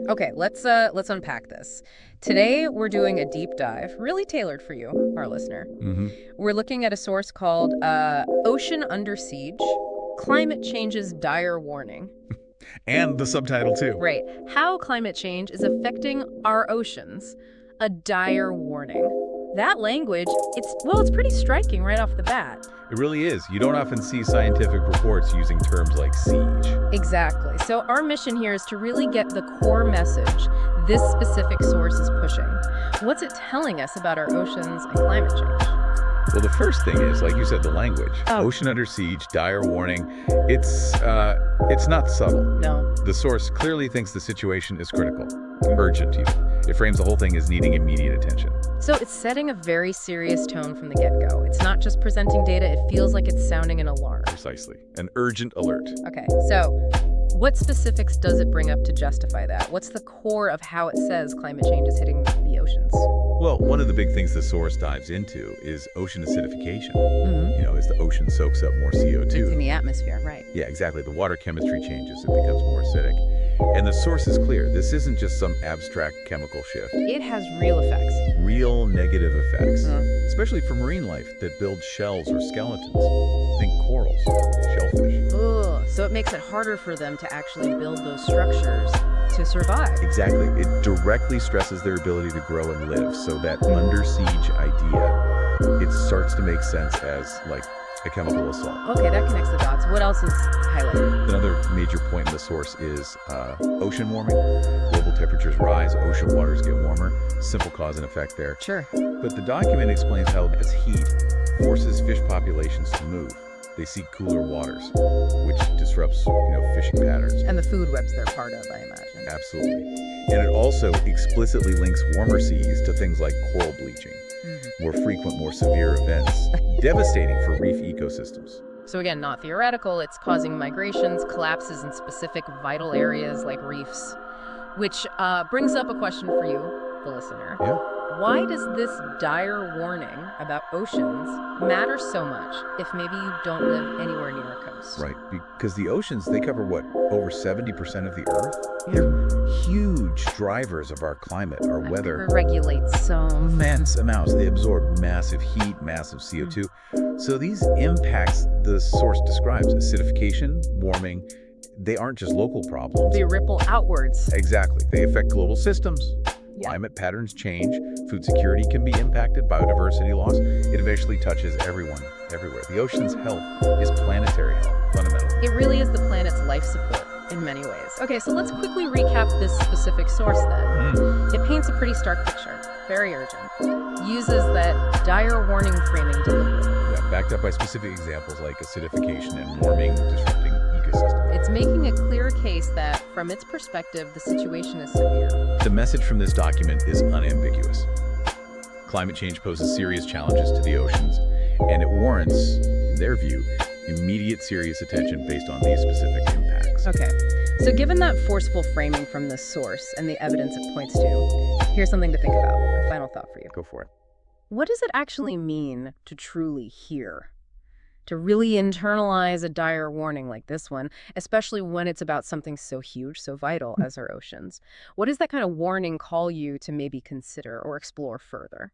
Okay, let's unpack this. Today we're doing a deep dive, really tailored for you, our listener. Hmm. We're looking at a source called Ocean Under Siege, Climate Change's Dire Warning. And the subtitle, too. Right. How climate change is affecting our oceans. A dire warning. That language, it's pretty striking right off the bat. It really is. You don't often see scientific reports using terms like siege. Exactly. So our mission here is to really get the core message this specific source is pushing. What's it telling us about our oceans and climate change? Well, the first thing is, like you said, the language. Oh. Ocean under siege, dire warning. It's not subtle. No. The source clearly thinks the situation is critical, urgent even. It frames the whole thing as needing immediate attention. So it's setting a very serious tone from the get-go. It's not just presenting data, it feels like it's sounding an alarm. Precisely. An urgent alert. Okay, so what specifics does it bring up to justify that? What's the core of how it says climate change is hitting the oceans? Well, one of the big things the source dives into is ocean acidification. Mm-hmm. As the ocean soaks up more CO2. It's in the atmosphere, right? Yeah, exactly. The water chemistry changes, it becomes more acidic. And the source is clear. This isn't just some abstract chemical shift. It has real effects. Real negative effects, especially for marine life that builds shells or skeletons. Think corals, shellfish. Ugh, so it makes it harder for them to actually build those structures to survive. Exactly. It directly stresses their ability to grow and live. So that under siege idea, it starts to make sense as like a chemical assault. Okay, that connects the dots. What else is highlighted? Another major point in the source is ocean warming. Global temperatures rise, ocean waters get warmer. Simple cause and effect there. Sure. But the document explains how this heat forces fish populations to move. They seek cooler waters, which disrupts, fishing patterns. And the food webs they're part of, I imagine. Absolutely. And it also explicitly links warmer seas to things like coral bleaching, more frequent, more severe events, devastating for reef ecosystems. So again, not theoretical, it's causing migrations, collapses in specific vital areas like reefs, which brings up a question for you, the listener. Yeah. Why does this dire warning about oceans matter so much if maybe you don't live anywhere near a coast? Right, because the oceans, they cover what, over 70% of the Earth? Yeah. They're huge drivers of our climate, our weather. Regulate so Immense amounts. They absorb massive heat, massive CO2. So these impacts the source describes, acidification, warming, they aren't just local problems. They ripple outwards. Exactly. They affect global systems. Yeah. Climate patterns change, food security can be impacted, biodiversity loss. It eventually touches everyone, everywhere. The ocean's health is planetary health, fundamentally. It really is the planet's life support in many ways. Okay, so let's quickly recap this specific source then. It paints a pretty stark picture, very urgent. Uses that dire warning framing deliberately. Yeah, backed up by specific examples like acidification and warming disrupting ecosystems. It's making a clear case that, from its perspective, the situation is severe. The message from this document is unambiguous. Climate change poses serious challenges to the oceans, and it warrants, in their view, immediate serious attention based on these specific impacts. Okay, so given that forceful framing from this source and the evidence it points to, here's something to think about. A final thought for you. Go for it. What does it actually mean to truly hear? To really internalize a dire warning like this one, especially when it's about something so huge, so vital as our oceans? What does that kind of warning call you to maybe consider or explore further?